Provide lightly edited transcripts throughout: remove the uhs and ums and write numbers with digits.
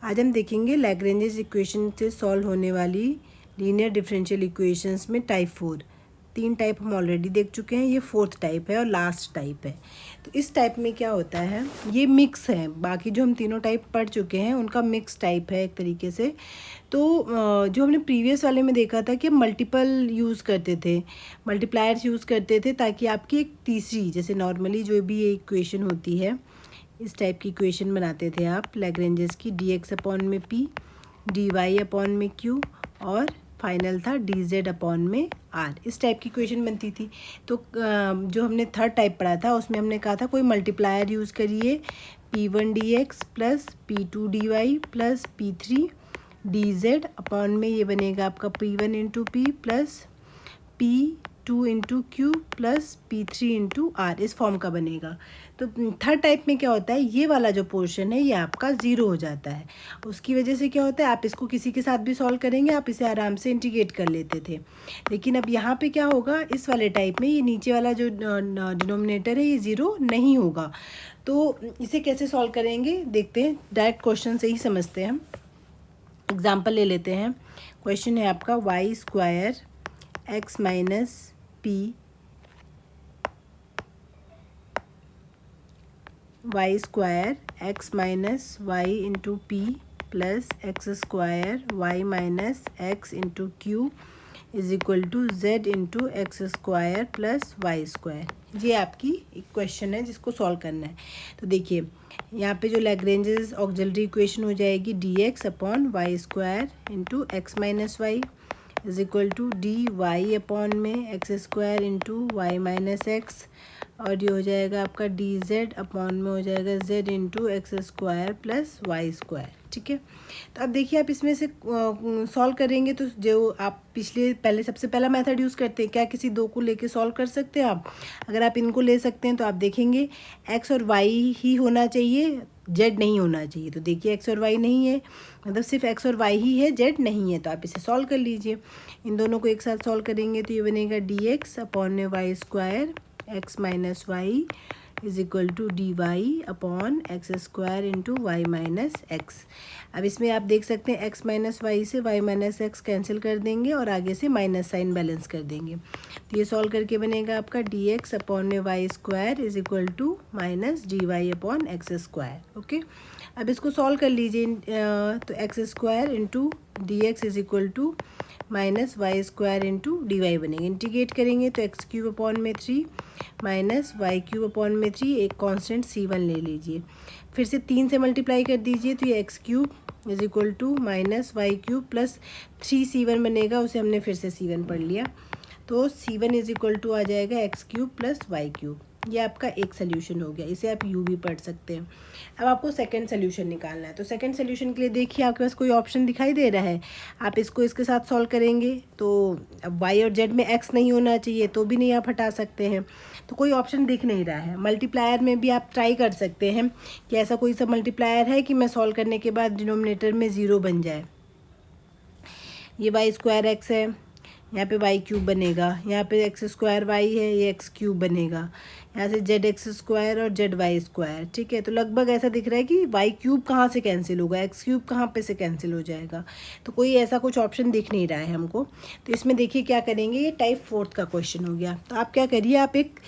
आज हम देखेंगे लैग्रेंजेस इक्वेशन से सॉल्व होने वाली लीनियर डिफरेंशियल इक्वेशंस में टाइप 4। 3 टाइप हम ऑलरेडी देख चुके हैं, ये 4th टाइप है और लास्ट टाइप है। तो इस टाइप में क्या होता है, ये मिक्स है, बाकी जो हम तीनों टाइप पढ़ चुके हैं उनका मिक्स टाइप है एक तरीके से। तो जो हमने प्रीवियस वाले में देखा था कि हम मल्टीपल यूज़ करते थे, मल्टीप्लायर्स यूज़ करते थे ताकि आपकी एक तीसरी, जैसे नॉर्मली जो भी ये इक्वेशन होती है इस टाइप की इक्वेशन बनाते थे आप लैग्रेंजेस की, डी एक्स अपॉन में पी, डी वाई अपॉन में क्यू और फाइनल था डी जेड अपॉन में आर। इस टाइप की इक्वेशन बनती थी। तो जो हमने थर्ड टाइप पढ़ा था उसमें हमने कहा था कोई मल्टीप्लायर यूज़ करिए, P one D x plus P two D Y plus P three D Z upon में ये बनेगा आपका P one into P plus P two into Q plus P three into R, इस form का बनेगा। तो third type में क्या होता है, ये वाला जो पोर्शन है ये आपका ज़ीरो हो जाता है। उसकी वजह से क्या होता है, आप इसको किसी के साथ भी सॉल्व करेंगे आप इसे आराम से इंटीग्रेट कर लेते थे। लेकिन अब यहाँ पे क्या होगा, इस वाले टाइप में ये नीचे वाला जो डिनोमिनेटर है ये ज़ीरो नहीं होगा। तो इसे कैसे सॉल्व करेंगे देखते हैं, डायरेक्ट क्वेश्चन से ही समझते हैं हम। एग्जाम्पल ले लेते हैं। क्वेश्चन है आपका Y square X minus P Y square X minus Y into P plus X square Y minus X into Q is equal to Z into X square plus Y square. ये आपकी एक question है जिसको solve करना है। तो देखिए यहाँ पे जो लैग्रेंजेस ऑक्सिलरी इक्वेशन हो जाएगी D X upon Y square into X minus Y is equal to D Y upon में X square into Y minus X, और ये हो जाएगा आपका डी जेड अपॉन में हो जाएगा Z into X square plus Y square. ठीक है, तो अब देखिए आप इसमें से सॉल्व करेंगे तो जो आप पहले सबसे पहला मेथड यूज़ करते हैं, क्या किसी दो को लेके सॉल्व कर सकते हैं आप? अगर आप इनको ले सकते हैं तो आप देखेंगे एक्स और वाई ही होना चाहिए, जेड नहीं होना चाहिए। तो देखिए एक्स और वाई नहीं है, मतलब सिर्फ एक्स और वाई ही है, जेड नहीं है, तो आप इसे सॉल्व कर लीजिए। इन दोनों को एक साथ सॉल्व करेंगे तो ये बनेगा डी एक्स अपॉन में Y square X minus Y is equal to D Y upon X square into Y minus X. अब इसमें आप देख सकते हैं एक्स माइनस वाई से वाई माइनस एक्स कैंसिल कर देंगे और आगे से माइनस साइन बैलेंस कर देंगे। तो ये सॉल्व करके बनेगा आपका डी एक्स अपॉन में Y square is equal to minus D Y upon X square. Okay, अब इसको सॉल्व कर लीजिए। तो X square into D X is equal to minus Y square into D Y बनेगा। इंटीग्रेट करेंगे तो x cube upon में 3 minus Y cube upon में 3, एक कांस्टेंट c1 ले लीजिए, फिर से 3 से मल्टीप्लाई कर दीजिए तो ये X cube is equal to minus Y cube plus 3c1 बनेगा, उसे हमने फिर से c1 पढ़ लिया। तो c1 इज इक्वल टू आ जाएगा X cube plus Y cube. ये आपका एक सोल्यूशन हो गया, इसे आप यू भी पढ़ सकते हैं। अब आपको सेकंड सोल्यूशन निकालना है। तो सेकंड सोल्यूशन के लिए देखिए आपके पास कोई ऑप्शन दिखाई दे रहा है, आप इसको इसके साथ सॉल्व करेंगे तो अब वाई और जेड में एक्स नहीं होना चाहिए तो भी नहीं आप हटा सकते हैं, तो कोई ऑप्शन दिख नहीं रहा है। मल्टीप्लायर में भी आप ट्राई कर सकते हैं कि ऐसा कोई सा मल्टीप्लायर है कि मैं सॉल्व करने के बाद डिनोमिनेटर में ज़ीरो बन जाए। ये वाई स्क्वायर एक्स है, यहाँ पे वाई क्यूब बनेगा, यहाँ पे एक्स स्क्वायर वाई है, ये एक्स क्यूब बनेगा, यहाँ से जेड एक्स स्क्वायर और जेड वाई स्क्वायर। ठीक है, तो लगभग ऐसा दिख रहा है कि वाई क्यूब कहाँ से कैंसिल होगा, एक्स क्यूब कहाँ पे से कैंसिल हो जाएगा, तो कोई ऐसा कुछ ऑप्शन दिख नहीं रहा है हमको। तो इसमें देखिए क्या करेंगे, ये टाइप 4 का क्वेश्चन हो गया। तो आप क्या करिए, आप एक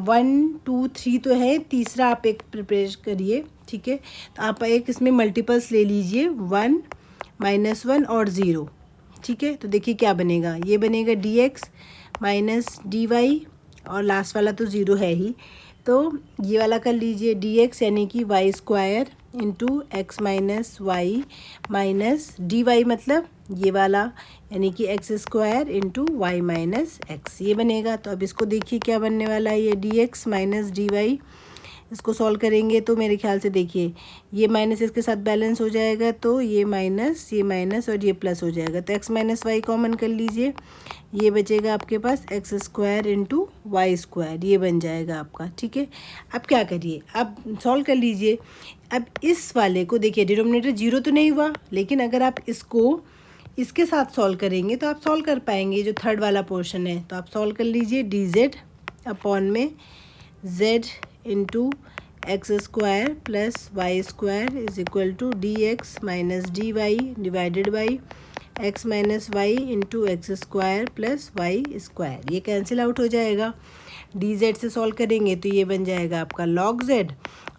1 2 3 तो है, तीसरा आप एक प्रिपेयर करिए। ठीक है, तो आप एक इसमें मल्टीपल्स ले लीजिए 1 -1 और 0। ठीक है, तो देखिए क्या बनेगा, ये बनेगा D x minus D Y और लास्ट वाला तो ज़ीरो है ही, तो ये वाला कर लीजिए डी एक्स यानी कि Y square into X minus Y minus D Y, मतलब ये वाला यानी कि X square into Y minus X, ये बनेगा। तो अब इसको देखिए क्या बनने वाला है, ये D x minus D Y, इसको सॉल्व करेंगे तो मेरे ख्याल से देखिए ये माइनस इसके साथ बैलेंस हो जाएगा, तो ये माइनस और ये प्लस हो जाएगा, तो एक्स माइनस वाई कॉमन कर लीजिए, ये बचेगा आपके पास x square into y square, ये बन जाएगा आपका। ठीक है, अब क्या करिए, अब सॉल्व कर लीजिए। अब इस वाले को देखिए डिनोमिनेटर जीरो तो नहीं हुआ, लेकिन अगर आप इसको इसके साथ सॉल्व करेंगे तो आप सॉल्व कर पाएंगे, जो थर्ड वाला पोर्शन है। तो आप सॉल्व कर लीजिए डी जेड अपॉन में Z into X square plus Y square is equal to D x minus D Y divided by X minus Y into X square plus Y square. ये cancel out हो जाएगा। D Z से solve करेंगे तो ये बन जाएगा आपका लॉग जेड,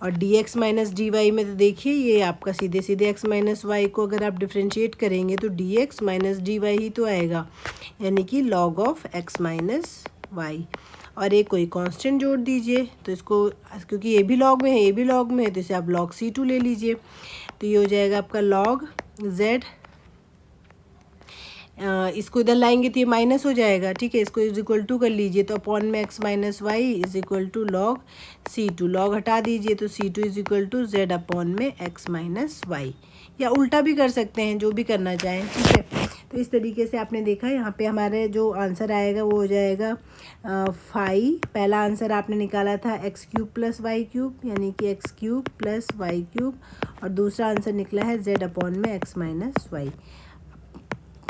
और D x minus D Y में तो देखिए ये आपका सीधे सीधे एक्स माइनस वाई को अगर आप डिफ्रेंशिएट करेंगे तो D x minus D Y ही तो आएगा, यानी कि log of x minus Y. और एक कोई कांस्टेंट जोड़ दीजिए, तो इसको क्योंकि ये भी लॉग में है ये भी लॉग में है तो इसे आप लॉग C2 ले लीजिए, तो ये हो जाएगा आपका लॉग जेड। इसको इधर लाएंगे तो ये माइनस हो जाएगा, ठीक है। इसको इज इक्वल टू कर लीजिए तो अपॉन में X minus Y is equal to log C2, log हटा दीजिए तो C2 is equal to Z upon में एक्स माइनस वाई, या उल्टा भी कर सकते हैं, जो भी करना चाहें, ठीक है। तो इस तरीके से आपने देखा यहाँ पे हमारे जो आंसर आएगा वो हो जाएगा 5। पहला आंसर आपने निकाला था X cube plus Y cube, यानी कि X cube plus Y cube, और दूसरा आंसर निकला है जेड अपॉन में एक्स माइनस वाई।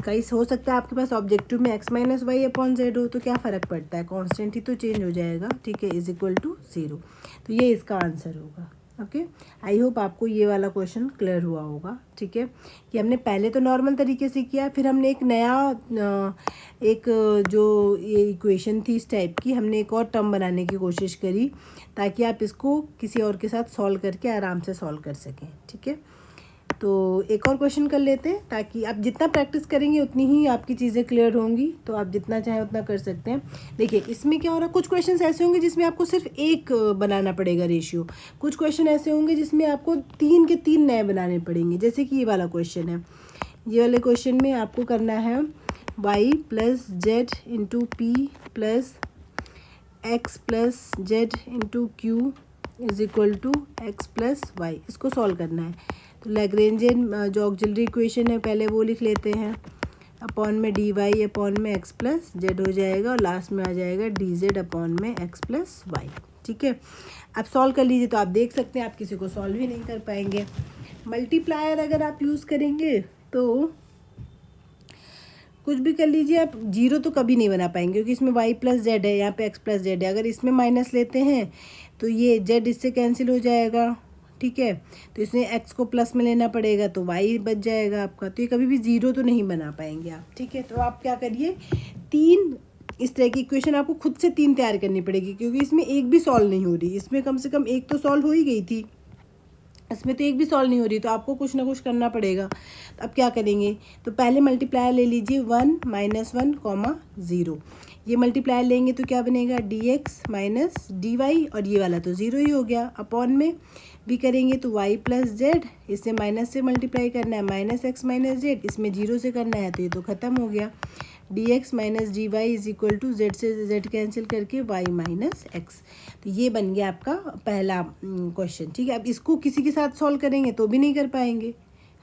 कई हो सकता है आपके पास ऑब्जेक्टिव में X minus Y upon Z हो, तो क्या फ़र्क पड़ता है, कांस्टेंट ही तो चेंज हो जाएगा, ठीक है, इज इक्वल टू 0। तो ये इसका आंसर होगा। ओके, आई होप आपको ये वाला क्वेश्चन क्लियर हुआ होगा, ठीक है। कि हमने पहले तो नॉर्मल तरीके से किया, फिर हमने एक नया एक जो ये इक्वेशन थी इस टाइप की, हमने एक और टर्म बनाने की कोशिश करी ताकि आप इसको किसी और के साथ सॉल्व करके आराम से सॉल्व कर सकें, ठीक है। तो एक और क्वेश्चन कर लेते हैं, ताकि आप जितना प्रैक्टिस करेंगे उतनी ही आपकी चीज़ें क्लियर होंगी, तो आप जितना चाहें उतना कर सकते हैं। देखिए इसमें क्या हो रहा है, कुछ क्वेश्चन ऐसे होंगे जिसमें आपको सिर्फ एक बनाना पड़ेगा रेशियो, कुछ क्वेश्चन ऐसे होंगे जिसमें आपको 3 के 3 नए बनाने पड़ेंगे, जैसे कि ये वाला क्वेश्चन है। ये वाले क्वेश्चन में आपको करना है Y plus Z into P plus X plus Z into Q is equal to X plus Y, इसको सॉल्व करना है। तो लैग्रेंजियन जो ऑक्सिलरी इक्वेशन है पहले वो लिख लेते हैं, अपॉन में डी वाई अपॉन में एक्स प्लस जेड हो जाएगा, और लास्ट में आ जाएगा डी जेड अपॉन में एक्स प्लस वाई, ठीक है। अब सॉल्व कर लीजिए, तो आप देख सकते हैं आप किसी को सॉल्व ही नहीं कर पाएंगे। मल्टीप्लायर अगर आप यूज़ करेंगे तो कुछ भी कर लीजिए, आप जीरो तो कभी नहीं बना पाएंगे, क्योंकि इसमें वाई प्लस जेड है, यहाँ पे एक्स प्लस जेड है। अगर इसमें माइनस लेते हैं तो ये जेड इससे कैंसिल हो जाएगा, ठीक है। तो इसमें एक्स को प्लस में लेना पड़ेगा तो वाई बच जाएगा आपका, तो ये कभी भी ज़ीरो तो नहीं बना पाएंगे आप, ठीक है। तो आप क्या करिए, 3 इस तरह की इक्वेशन आपको खुद से 3 तैयार करनी पड़ेगी, क्योंकि इसमें एक भी सॉल्व नहीं हो रही, इसमें कम से कम एक तो सॉल्व हो ही गई थी, इसमें तो एक भी सॉल्व नहीं हो रही, तो आपको कुछ ना कुछ करना पड़ेगा। तो अब क्या करेंगे, तो पहले मल्टीप्लायर ले लीजिए 1 माइनस 1 कॉमा 0, ये मल्टीप्लायर लेंगे तो क्या बनेगा D x minus D Y, और ये वाला तो 0 ही हो गया। अपॉन में भी करेंगे तो वाई प्लस जेड, इससे माइनस से मल्टीप्लाई करना है माइनस एक्स माइनस जेड, इसमें 0 से करना है तो ये तो ख़त्म हो गया। D x minus D Y is equal to Z से जेड कैंसिल करके वाई माइनस एक्स। तो ये बन गया आपका पहला क्वेश्चन, ठीक है। अब इसको किसी के साथ सॉल्व करेंगे तो भी नहीं कर पाएंगे,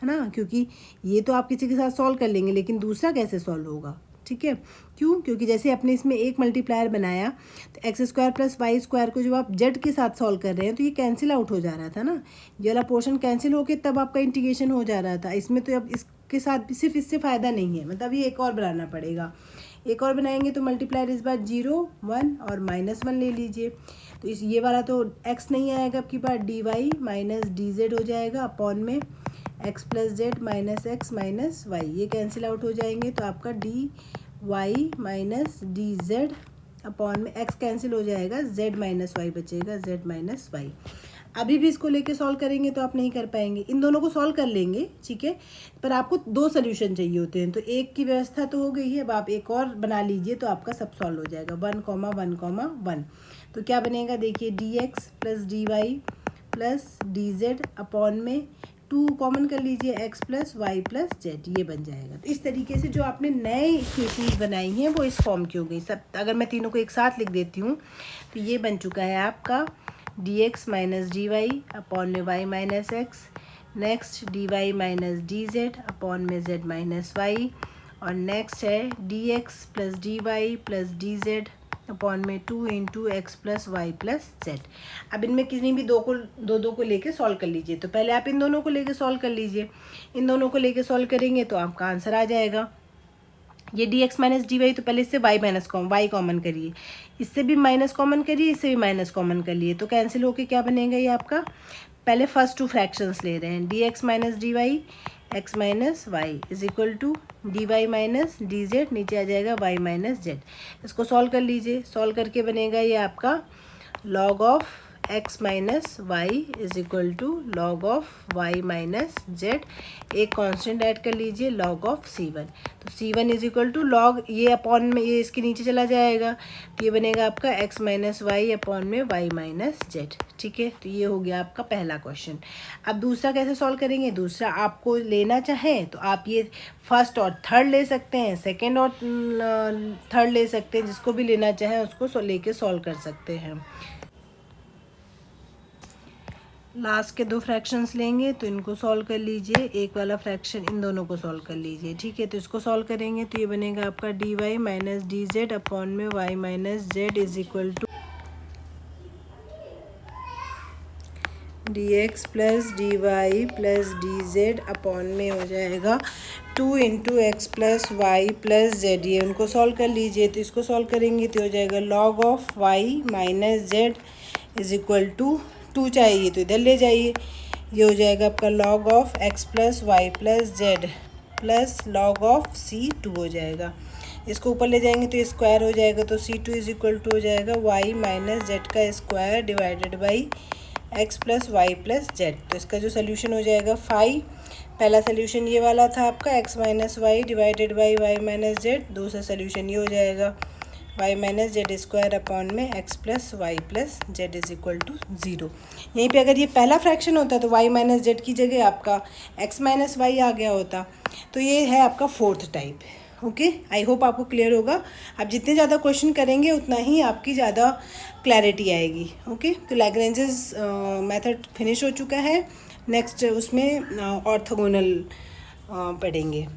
है ना, क्योंकि ये तो आप किसी के साथ सॉल्व कर लेंगे, लेकिन दूसरा कैसे सॉल्व होगा, ठीक है। क्यों, क्योंकि जैसे आपने इसमें एक मल्टीप्लायर बनाया तो X square plus Y square को जब आप जेड के साथ सॉल्व कर रहे हैं तो ये कैंसिल आउट हो जा रहा था ना, ये वाला पोर्शन कैंसिल होके तब आपका इंटीग्रेशन हो जा रहा था। इसमें तो अब इसके साथ भी सिर्फ इससे फ़ायदा नहीं है, मतलब ये एक और बनाना पड़ेगा। एक और बनाएंगे तो मल्टीप्लायर इस बार 0 1 और -1 ले लीजिए, तो इस ये वाला तो x नहीं आएगा आपकी बार, d y minus d z हो जाएगा, अपॉन में x plus z minus x minus y, ये कैंसिल आउट हो जाएंगे, तो आपका d y minus d Z upon में x कैंसिल हो जाएगा, z माइनस वाई बचेगा, z माइनस वाई। अभी भी इसको लेके सॉल्व करेंगे तो आप नहीं कर पाएंगे, इन दोनों को सॉल्व कर लेंगे, ठीक है, पर आपको 2 सोल्यूशन चाहिए होते हैं, तो एक की व्यवस्था तो हो गई है, अब आप एक और बना लीजिए तो आपका सब सॉल्व हो जाएगा। 1,1,1, तो क्या बनेगा, देखिए D x plus D Y plus D Z upon में 2 कॉमन कर लीजिए, X plus Y plus Z, ये बन जाएगा। तो इस तरीके से जो आपने नए इक्वेशंस बनाई हैं वो इस फॉर्म की हो गई सब। अगर मैं तीनों को एक साथ लिख देती हूँ तो ये बन चुका है आपका D x minus D Y upon में y minus x, next d y minus d Z upon में जेड माइनस वाई, और नेक्स्ट है d x plus D Y plus D Z upon में 2 into x plus Y plus z. अब इनमें किसी भी दो को लेके सॉल्व कर लीजिए, तो पहले आप इन दोनों को लेके सॉल्व कर लीजिए, इन दोनों को लेके सॉल्व करेंगे तो आपका आंसर आ जाएगा। ये D x minus D Y, तो पहले इससे वाई कॉमन करिए, इससे भी माइनस कॉमन करिए, इससे भी माइनस कॉमन कर लिए, तो कैंसिल होके क्या बनेगा ये आपका, पहले फर्स्ट टू फ्रैक्शंस ले रहे हैं, d x minus D y x minus Y is equal to D y minus d z, नीचे आ जाएगा वाई माइनस जेड। इसको सॉल्व कर लीजिए, सॉल्व करके बनेगा ये आपका log of x minus Y is equal to log of Y minus z. एक कांस्टेंट ऐड कर लीजिए लॉग ऑफ सी वन, तो c one is equal to log, ये अपॉन में ये इसके नीचे चला जाएगा, तो ये बनेगा आपका एक्स माइनस वाई अपॉन में वाई माइनस जेड। ठीक है, तो ये हो गया आपका पहला क्वेश्चन। अब दूसरा कैसे सॉल्व करेंगे, दूसरा आपको लेना चाहें तो आप ये फर्स्ट और थर्ड ले सकते हैं, सेकेंड और थर्ड ले सकते हैं, जिसको भी लेना चाहें उसको लेके सॉल्व कर सकते हैं। लास्ट के दो फ्रैक्शंस लेंगे तो इनको सॉल्व कर लीजिए, एक वाला फ्रैक्शन इन दोनों को सॉल्व कर लीजिए। ठीक है, तो इसको सॉल्व करेंगे तो ये बनेगा आपका d y minus d Z upon में y minus Z is equal to D x plus D Y plus D Z upon में हो जाएगा 2 into x plus Y plus Z. ये उनको सॉल्व कर लीजिए, तो इसको सॉल्व करेंगे तो हो जाएगा log of Y minus Z is equal to 2 चाहिए तो इधर ले जाइए, ये हो जाएगा आपका log of X plus Y plus Z plus log of C two हो जाएगा। इसको ऊपर ले जाएंगे तो ये स्क्वायर हो जाएगा, तो C two is equal to हो जाएगा वाई माइनस जेड का square divided by X plus Y plus Z. तो इसका जो सोल्यूशन हो जाएगा 5, पहला सोल्यूशन ये वाला था आपका x minus y divided by y minus z, दूसरा सोल्यूशन ये हो जाएगा Y minus z square upon में x plus Y plus z is equal to 0। यहीं पे अगर ये पहला फ्रैक्शन होता तो वाई माइनस जेड की जगह आपका एक्स माइनस वाई आ गया होता, तो ये है आपका fourth type. Okay, I hope आपको क्लियर होगा। आप जितने ज़्यादा क्वेश्चन करेंगे उतना ही आपकी ज़्यादा क्लैरिटी आएगी। ओके, तो लैग्रेंजेस मेथड फिनिश हो चुका है, नेक्स्ट उसमें ऑर्थोगोनल पढ़ेंगे।